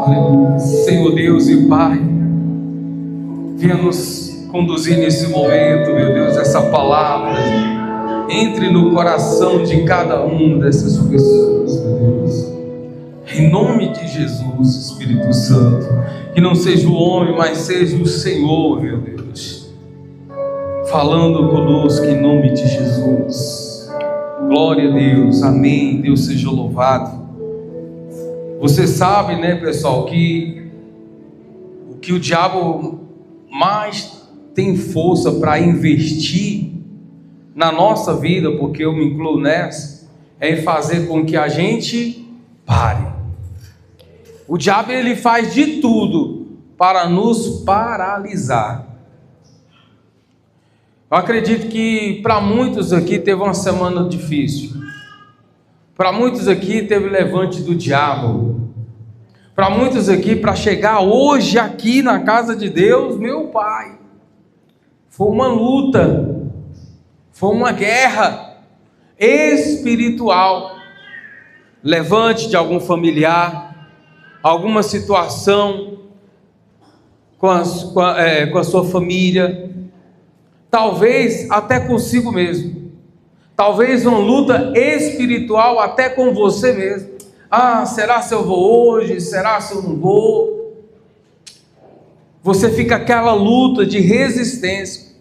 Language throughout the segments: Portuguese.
Aleluia. Senhor Deus e Pai, venha nos conduzir nesse momento, meu Deus, essa palavra entre no coração de cada uma dessas pessoas, meu Deus. Em nome de Jesus, Espírito Santo, que não seja o homem, mas seja o Senhor, meu Deus, falando conosco em nome de Jesus. Glória a Deus, amém. Deus seja louvado. Você sabe, né, pessoal, que o diabo mais tem força para investir na nossa vida, porque eu me incluo nessa, é em fazer com que a gente pare. O diabo, ele faz de tudo para nos paralisar. Eu acredito que para muitos aqui teve uma semana difícil. Para muitos aqui teve levante do diabo. Para muitos aqui, para chegar hoje aqui na casa de Deus, meu Pai, foi uma luta, foi uma guerra espiritual. Levante de algum familiar, alguma situação com a sua família, talvez até consigo mesmo, talvez uma luta espiritual até com você mesmo. Ah, será se eu vou hoje? Será se eu não vou? Você fica aquela luta de resistência,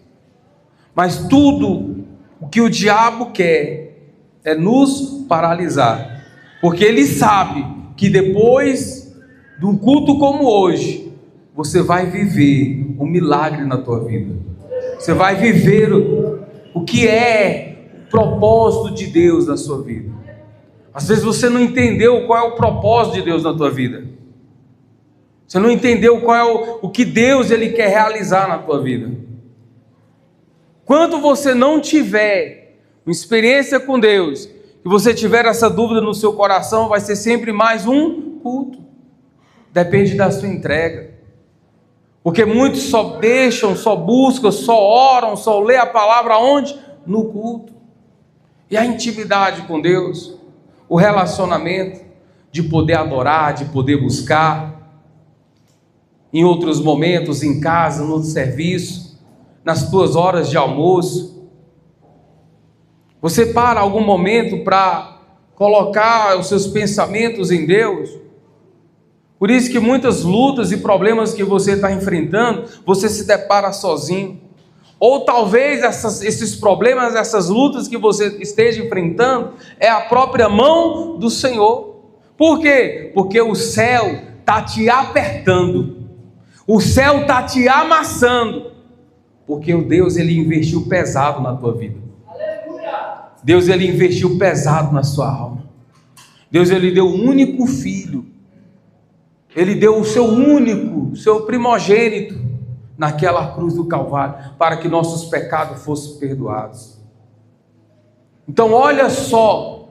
mas tudo o que o diabo quer é nos paralisar, porque ele sabe que depois de um culto como hoje, você vai viver um milagre na tua vida. Você vai viver o que é o propósito de Deus na sua vida. Às vezes você não entendeu qual é o propósito de Deus na tua vida. Você não entendeu qual é o que Deus ele quer realizar na tua vida. Quando você não tiver uma experiência com Deus, e você tiver essa dúvida no seu coração, vai ser sempre mais um culto. Depende da sua entrega. Porque muitos só deixam, só buscam, só oram, só lê a palavra onde? No culto. E a intimidade com Deus, o relacionamento de poder adorar, de poder buscar, em outros momentos, em casa, no serviço, nas tuas horas de almoço. Você para algum momento para colocar os seus pensamentos em Deus? Por isso que muitas lutas e problemas que você está enfrentando, você se depara sozinho. Ou talvez esses problemas, essas lutas que você esteja enfrentando, é a própria mão do Senhor. Por quê? Porque o céu está te apertando, o céu está te amassando, porque o Deus ele investiu pesado na tua vida. Deus ele investiu pesado na sua alma. Deus ele deu um único filho, ele deu o seu único, seu primogênito, naquela cruz do Calvário, para que nossos pecados fossem perdoados. Então olha só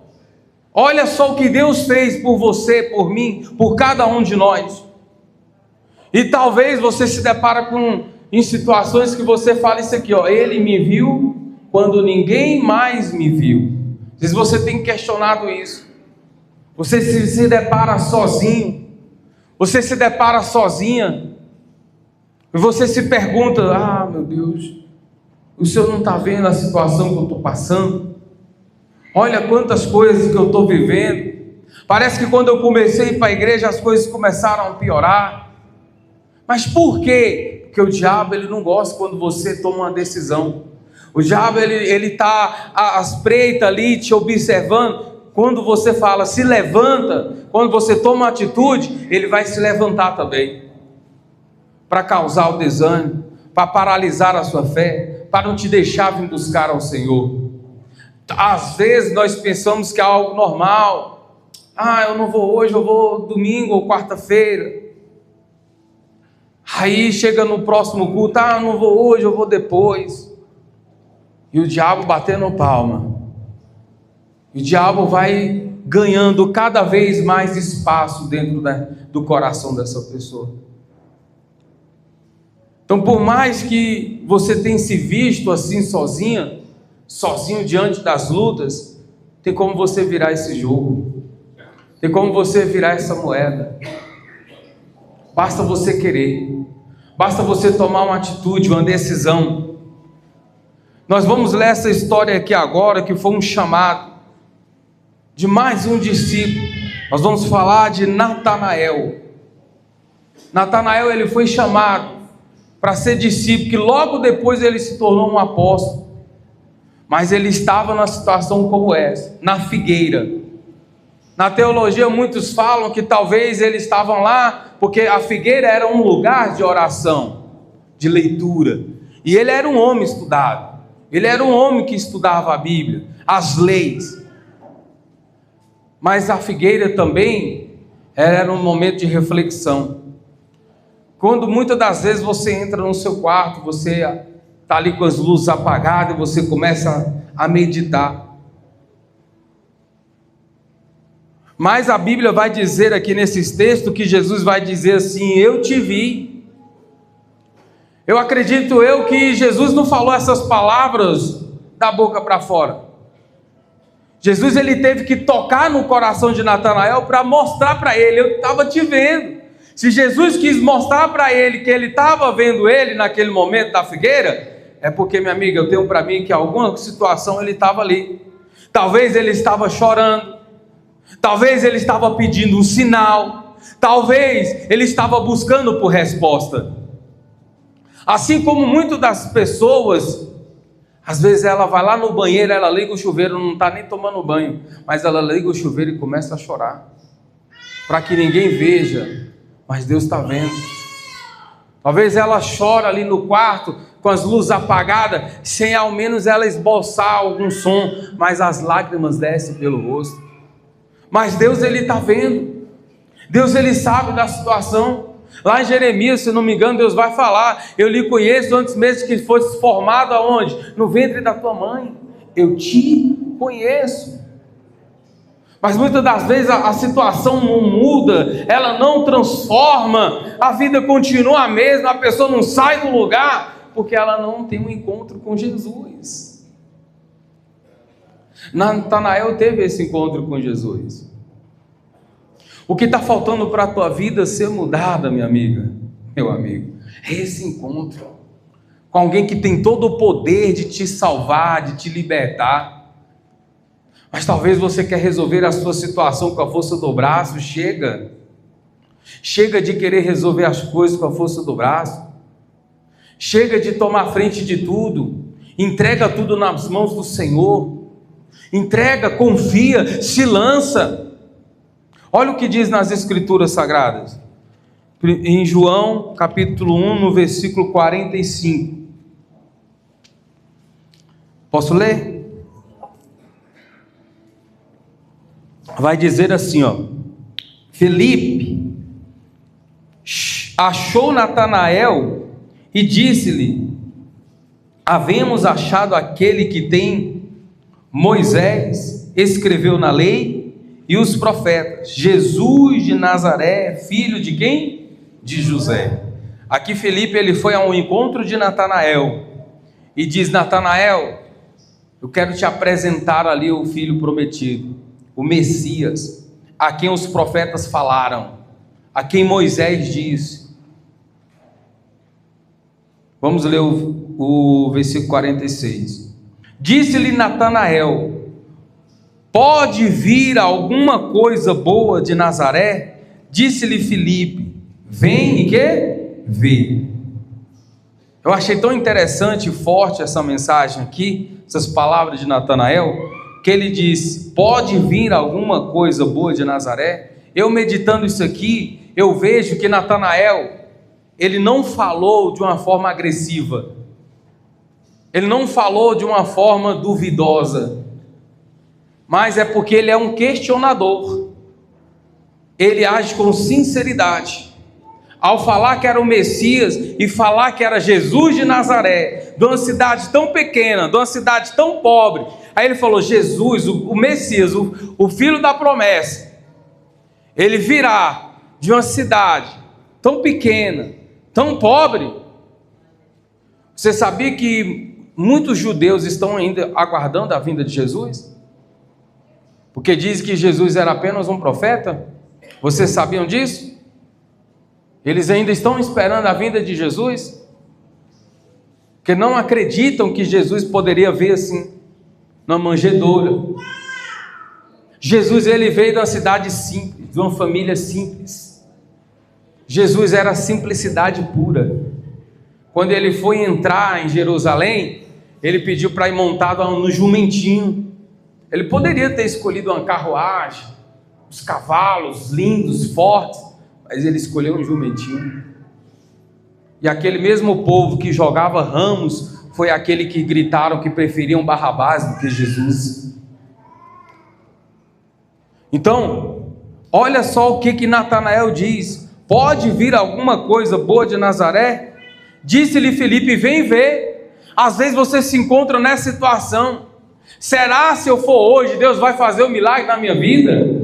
o que Deus fez por você, por mim, por cada um de nós. E talvez você se depara em situações que você fala isso aqui, ó, ele me viu quando ninguém mais me viu. Às vezes você tem questionado isso. Você se depara sozinho, você se depara sozinha, e você se pergunta, ah meu Deus, o Senhor não está vendo a situação que eu estou passando? Olha quantas coisas que eu estou vivendo. Parece que quando eu comecei a ir para a igreja as coisas começaram a piorar. Mas por quê? Porque o diabo ele não gosta quando você toma uma decisão. O diabo ele está à espreita ali te observando. Quando você fala se levanta, quando você toma uma atitude, ele vai se levantar também, para causar o desânimo, para paralisar a sua fé, para não te deixar vir buscar ao Senhor. Às vezes nós pensamos que é algo normal. Ah, eu não vou hoje, eu vou domingo ou quarta-feira. Aí chega no próximo culto, ah, eu não vou hoje, eu vou depois. E o diabo batendo palma. E o diabo vai ganhando cada vez mais espaço dentro do coração dessa pessoa. Então, por mais que você tenha se visto assim sozinho diante das lutas, tem como você virar esse jogo, tem como você virar essa moeda. Basta você querer. Basta você tomar uma atitude, uma decisão. Nós vamos ler essa história aqui agora, que foi um chamado de mais um discípulo. Nós vamos falar de Natanael. Natanael, ele foi chamado para ser discípulo, que logo depois ele se tornou um apóstolo. Mas ele estava numa situação como essa, na figueira. Na teologia muitos falam que talvez eles estavam lá porque a figueira era um lugar de oração, de leitura. E ele era um homem estudado. Ele era um homem que estudava a Bíblia, as leis. Mas a figueira também era um momento de reflexão. Quando muitas das vezes você entra no seu quarto, você está ali com as luzes apagadas e você começa a meditar. Mas a Bíblia vai dizer aqui nesses textos que Jesus vai dizer assim: eu te vi. Eu acredito que Jesus não falou essas palavras da boca para fora. Jesus, ele teve que tocar no coração de Natanael para mostrar para ele: eu estava te vendo. Se Jesus quis mostrar para ele que ele estava vendo ele naquele momento da figueira, é porque, minha amiga, eu tenho para mim que em alguma situação ele estava ali. Talvez ele estava chorando. Talvez ele estava pedindo um sinal. Talvez ele estava buscando por resposta. Assim como muitas das pessoas, às vezes ela vai lá no banheiro, ela liga o chuveiro, não está nem tomando banho, mas ela liga o chuveiro e começa a chorar, para que ninguém veja, mas Deus está vendo. Talvez ela chora ali no quarto, com as luzes apagadas, sem ao menos ela esboçar algum som, mas as lágrimas descem pelo rosto. Mas Deus, ele está vendo. Deus, ele sabe da situação. Lá em Jeremias, se não me engano, Deus vai falar: eu lhe conheço antes mesmo que fosse formado aonde? No ventre da tua mãe. Eu te conheço. Mas muitas das vezes a situação não muda, ela não transforma, a vida continua a mesma, a pessoa não sai do lugar, porque ela não tem um encontro com Jesus. Natanael teve esse encontro com Jesus. O que está faltando para a tua vida ser mudada, minha amiga, meu amigo, é esse encontro com alguém que tem todo o poder de te salvar, de te libertar. Mas talvez você quer resolver a sua situação com a força do braço. Chega de querer resolver as coisas com a força do braço. Chega de tomar frente de tudo. Entrega tudo nas mãos do Senhor. Entrega, confia, se lança. Olha o que diz nas Escrituras Sagradas, em João capítulo 1, no versículo 45. Posso ler? Vai dizer assim, Felipe achou Natanael e disse-lhe: havemos achado aquele que tem Moisés escreveu na lei e os profetas, Jesus de Nazaré, filho de quem? De José. Aqui Felipe, ele foi ao encontro de Natanael e diz: Natanael, eu quero te apresentar ali o filho prometido, o Messias, a quem os profetas falaram, a quem Moisés disse. Vamos ler o versículo 46. Disse-lhe Natanael: pode vir alguma coisa boa de Nazaré? Disse-lhe Filipe: vem e que? Vê. Eu achei tão interessante e forte essa mensagem aqui, essas palavras de Natanael, que ele disse: pode vir alguma coisa boa de Nazaré? Eu meditando isso aqui, eu vejo que Natanael, ele não falou de uma forma agressiva. Ele não falou de uma forma duvidosa, mas é porque ele é um questionador. Ele age com sinceridade. Ao falar que era o Messias e falar que era Jesus de Nazaré, de uma cidade tão pequena, de uma cidade tão pobre, aí ele falou: Jesus, o Messias, o filho da promessa, ele virá de uma cidade tão pequena, tão pobre. Você sabia que muitos judeus estão ainda aguardando a vinda de Jesus? Porque diz que Jesus era apenas um profeta. Vocês sabiam disso? Eles ainda estão esperando a vinda de Jesus, porque não acreditam que Jesus poderia vir assim, na manjedoura. Jesus, ele veio de uma cidade simples, de uma família simples. Jesus era simplicidade pura. Quando ele foi entrar em Jerusalém, ele pediu para ir montado no jumentinho. Ele poderia ter escolhido uma carruagem, os cavalos lindos, fortes, mas ele escolheu um jumentinho. E aquele mesmo povo que jogava ramos foi aquele que gritaram que preferiam Barrabás do que Jesus. Então, olha só o que Natanael diz: pode vir alguma coisa boa de Nazaré? Disse-lhe Filipe: vem ver. Às vezes você se encontra nessa situação. Será se eu for hoje, Deus vai fazer um milagre na minha vida?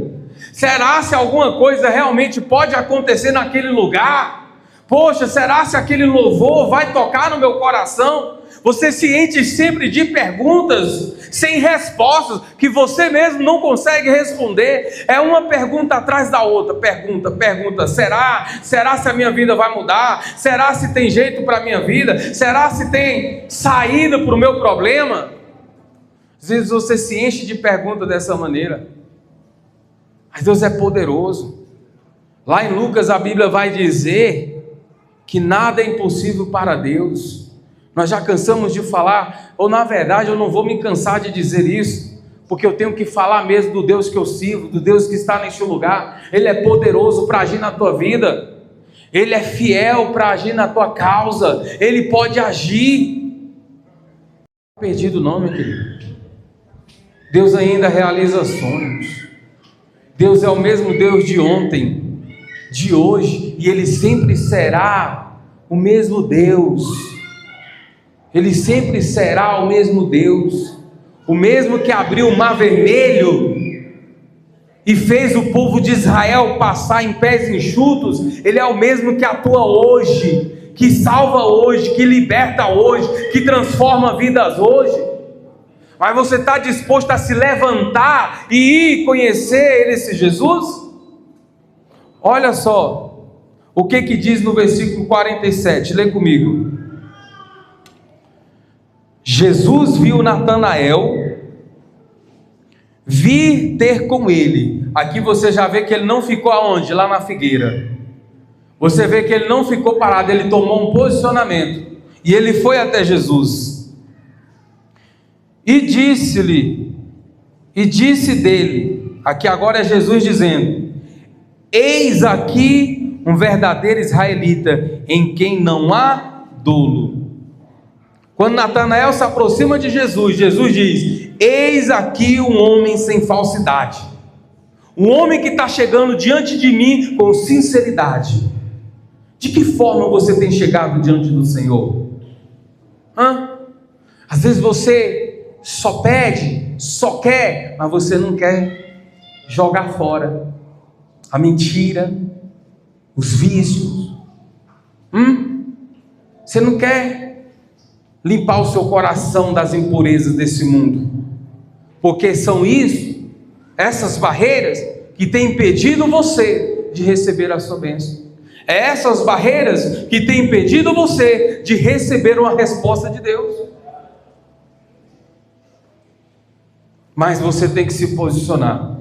Será se alguma coisa realmente pode acontecer naquele lugar? Poxa, será se aquele louvor vai tocar no meu coração? Você se enche sempre de perguntas sem respostas, que você mesmo não consegue responder. É uma pergunta atrás da outra. Pergunta. Será se a minha vida vai mudar? Será se tem jeito para a minha vida? Será se tem saída para o meu problema? Às vezes você se enche de perguntas dessa maneira. Mas Deus é poderoso. Lá em Lucas a Bíblia vai dizer que nada é impossível para Deus. Nós já cansamos de falar, ou na verdade eu não vou me cansar de dizer isso, porque eu tenho que falar mesmo do Deus que eu sirvo, do Deus que está neste lugar. Ele é poderoso para agir na tua vida, Ele é fiel para agir na tua causa, Ele pode agir. Perdido não, meu querido. Deus ainda realiza sonhos. Deus é o mesmo Deus de ontem, de hoje, e Ele sempre será o mesmo Deus. Ele sempre será o mesmo Deus, o mesmo que abriu o mar vermelho e fez o povo de Israel passar em pés enxutos. Ele é o mesmo que atua hoje, que salva hoje, que liberta hoje, que transforma vidas hoje. Mas você está disposto a se levantar e ir conhecer esse Jesus? Olha só o que diz no versículo 47, lê comigo. Jesus viu Natanael vir ter com ele. Aqui você já vê que ele não ficou aonde? Lá na figueira. Você vê que ele não ficou parado, ele tomou um posicionamento. E ele foi até Jesus. E disse dele, aqui agora é Jesus dizendo: eis aqui um verdadeiro israelita, em quem não há dolo. Quando Natanael se aproxima de Jesus, Jesus diz: eis aqui um homem sem falsidade, um homem que está chegando diante de mim com sinceridade. De que forma você tem chegado diante do Senhor? Às vezes você só pede, só quer, mas você não quer jogar fora a mentira, os vícios. Você não quer limpar o seu coração das impurezas desse mundo, porque são essas barreiras que têm impedido você de receber a sua bênção. É essas barreiras que têm impedido você de receber uma resposta de Deus. Mas você tem que se posicionar,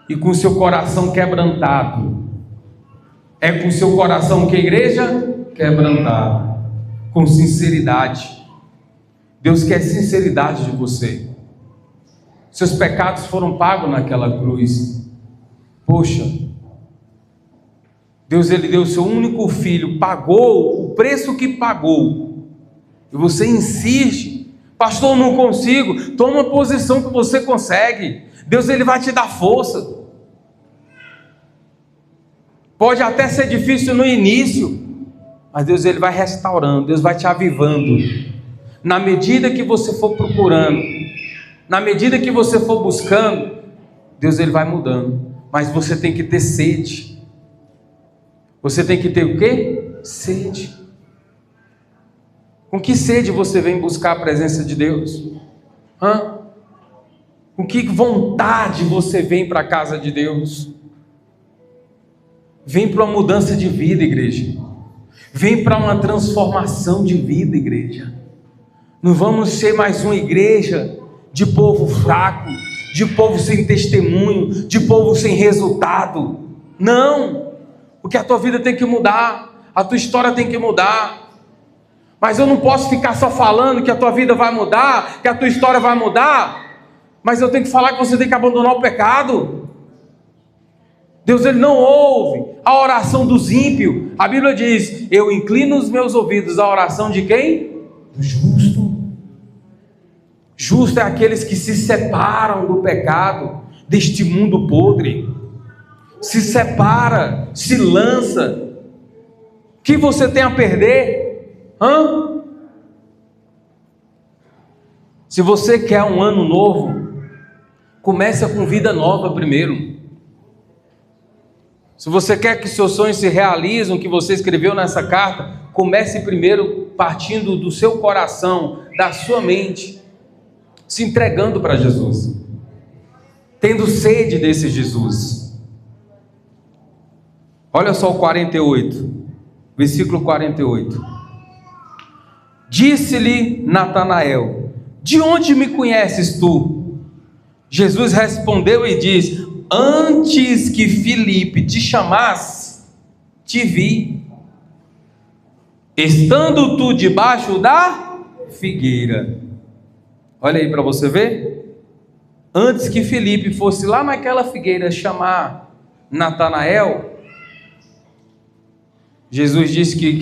e com o seu coração quebrantado. É com o seu coração que a igreja quebrantado, com sinceridade. Deus quer sinceridade de você. Seus pecados foram pagos naquela cruz. Poxa, Deus, Ele deu o seu único filho, pagou o preço que pagou, e você insiste: pastor, não consigo. Toma a posição que você consegue. Deus, Ele vai te dar força. Pode até ser difícil no início, mas Deus, Ele vai restaurando, Deus vai te avivando. Na medida que você for procurando, na medida que você for buscando, Deus, Ele vai mudando. Mas você tem que ter sede. Você tem que ter o quê? Sede. Com que sede você vem buscar a presença de Deus? Com que vontade você vem para a casa de Deus? Vem para uma mudança de vida, igreja. Vem para uma transformação de vida, igreja. Não vamos ser mais uma igreja de povo fraco, de povo sem testemunho, de povo sem resultado. Não, porque a tua vida tem que mudar, a tua história tem que mudar. Mas eu não posso ficar só falando que a tua vida vai mudar, que a tua história vai mudar, mas eu tenho que falar que você tem que abandonar o pecado. Deus, ele não ouve a oração dos ímpios. A Bíblia diz: eu inclino os meus ouvidos à oração de quem? Do justo. Justo é aqueles que se separam do pecado, deste mundo podre. Se separa, se lança. O que você tem a perder? Se você quer um ano novo, começa com vida nova primeiro. Se você quer que seus sonhos se realizem, que você escreveu nessa carta, comece primeiro partindo do seu coração, da sua mente, se entregando para Jesus, tendo sede desse Jesus. Olha só o 48, versículo 48. Disse-lhe Natanael: de onde me conheces tu? Jesus respondeu e disse: antes que Filipe te chamasse, te vi, estando tu debaixo da figueira. Olha aí para você ver. Antes que Filipe fosse lá naquela figueira chamar Natanael, Jesus disse que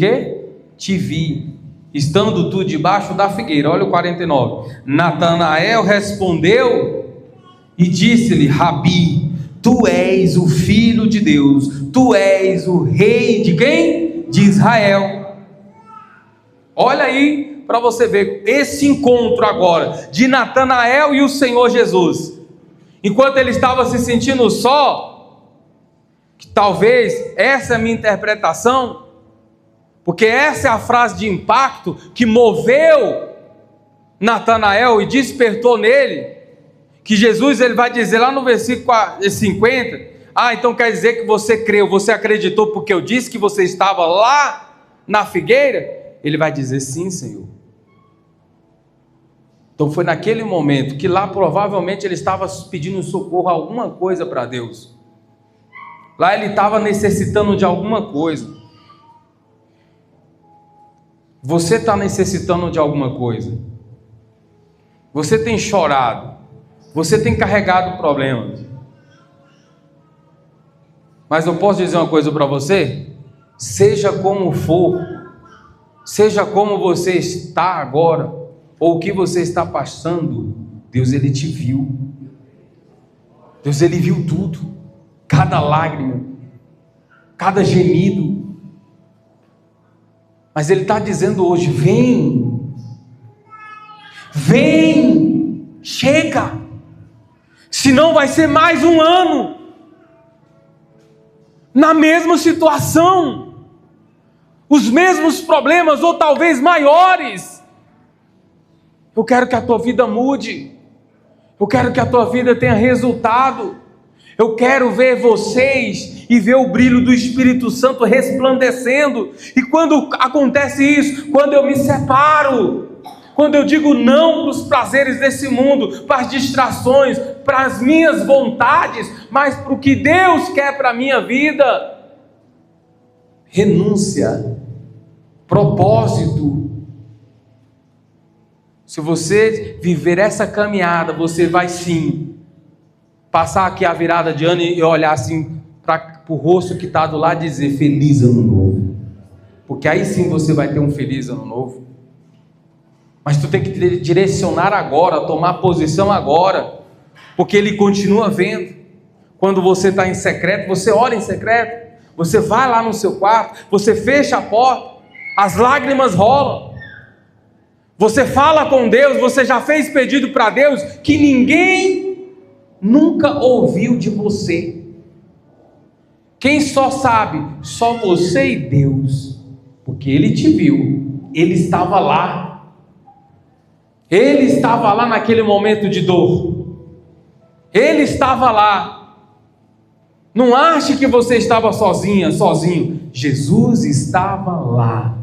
te vi, estando tu debaixo da figueira. Olha o 49. Natanael respondeu e disse-lhe: Rabi, tu és o Filho de Deus, tu és o Rei de quem? De Israel. Olha aí para você ver esse encontro agora de Natanael e o Senhor Jesus. Enquanto ele estava se sentindo só, que talvez essa é a minha interpretação, porque essa é a frase de impacto que moveu Natanael e despertou nele, que Jesus ele vai dizer lá no versículo 50, então quer dizer que você creu, você acreditou porque eu disse que você estava lá na figueira? Ele vai dizer: sim, Senhor. Então foi naquele momento que lá provavelmente ele estava pedindo socorro a alguma coisa para Deus. Lá ele estava necessitando de alguma coisa. Você está necessitando de alguma coisa. Você tem chorado. Você tem carregado problemas. Mas eu posso dizer uma coisa para você? Seja como for, seja como você está agora, ou o que você está passando, Deus ele te viu. Deus ele viu tudo. Cada lágrima, cada gemido. Mas ele está dizendo hoje: vem, vem, chega, senão vai ser mais um ano na mesma situação, os mesmos problemas ou talvez maiores. Eu quero que a tua vida mude, eu quero que a tua vida tenha resultado, eu quero ver vocês e ver o brilho do Espírito Santo resplandecendo. E quando acontece isso, quando eu me separo, quando eu digo não para os prazeres desse mundo, para as distrações, para as minhas vontades, mas para o que Deus quer para a minha vida, renúncia, propósito. Se você viver essa caminhada, você vai sim passar aqui a virada de ano e olhar assim para o rosto que está do lado e dizer: feliz ano novo. Porque aí sim você vai ter um feliz ano novo. Mas tu tem que direcionar agora, tomar posição agora, porque Ele continua vendo. Quando você está em secreto, você ora em secreto, você vai lá no seu quarto, você fecha a porta, as lágrimas rolam, você fala com Deus, você já fez pedido para Deus que ninguém nunca ouviu de você. Quem só sabe? Só você e Deus, porque Ele te viu, Ele estava lá. Ele estava lá naquele momento de dor. Ele estava lá Não ache que você estava sozinha, sozinho. Jesus estava lá.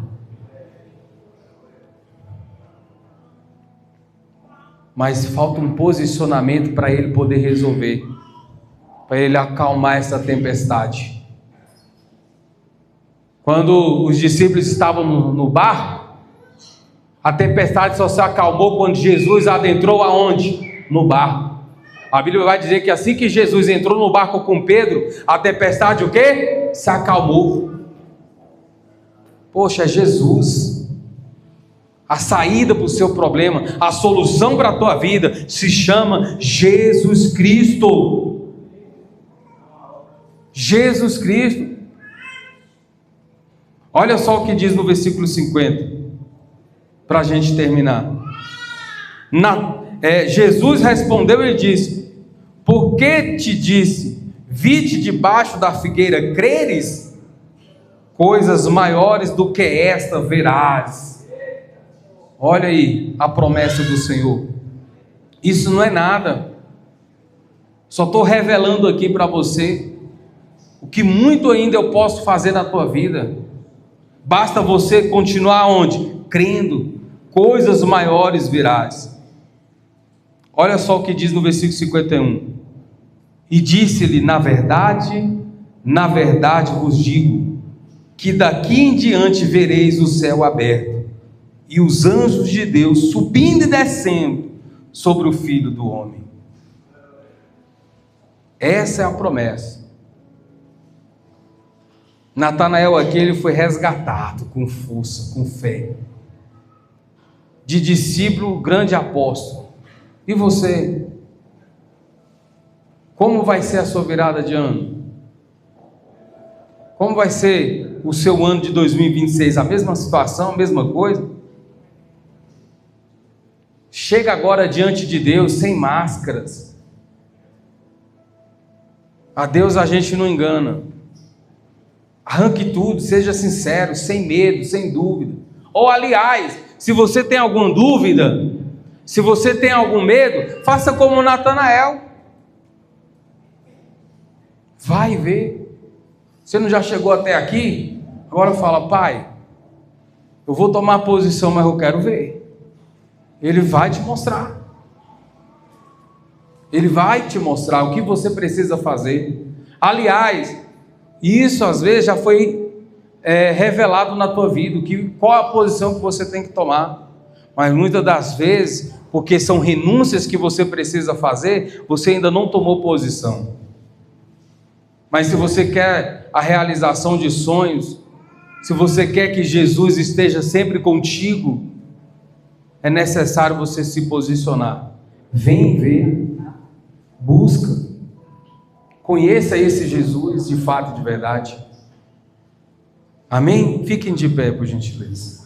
Mas falta um posicionamento para ele poder resolver, para ele acalmar essa tempestade. Quando os discípulos estavam no barco, a tempestade só se acalmou quando Jesus adentrou aonde? No barco. A Bíblia vai dizer que assim que Jesus entrou no barco com Pedro, a tempestade o quê? Se acalmou. Poxa, é Jesus. A saída para o seu problema, a solução para a tua vida se chama Jesus Cristo. Jesus Cristo. Olha só o que diz no versículo 50, para a gente terminar. Jesus respondeu e disse: por que te disse, vide debaixo da figueira, creres? Coisas maiores do que esta verás. Olha aí a promessa do Senhor. Isso não é nada. Só estou revelando aqui para você o que muito ainda eu posso fazer na tua vida. Basta você continuar onde? Crendo. Coisas maiores virás. Olha só o que diz no versículo 51. E disse-lhe: na verdade vos digo, que daqui em diante vereis o céu aberto, e os anjos de Deus subindo e descendo sobre o Filho do Homem. Essa é a promessa. Natanael aqui, ele foi resgatado com força, com fé, de discípulo, grande apóstolo. E você? Como vai ser a sua virada de ano? Como vai ser o seu ano de 2026? A mesma situação, a mesma coisa? Chega agora diante de Deus sem máscaras. A Deus a gente não engana. Arranque tudo, seja sincero, sem medo, sem dúvida. Ou aliás, se você tem alguma dúvida, se você tem algum medo, faça como Natanael. Vai ver. Você não já chegou até aqui? Agora fala: pai, eu vou tomar posição, mas eu quero ver. Ele vai te mostrar. Ele vai te mostrar o que você precisa fazer. Aliás, isso às vezes já foi revelado na tua vida, qual a posição que você tem que tomar. Mas muitas das vezes, porque são renúncias que você precisa fazer, você ainda não tomou posição. Mas se você quer a realização de sonhos, se você quer que Jesus esteja sempre contigo, é necessário você se posicionar. Vem ver, busca, conheça esse Jesus de fato, de verdade. Amém? Fiquem de pé, por gentileza.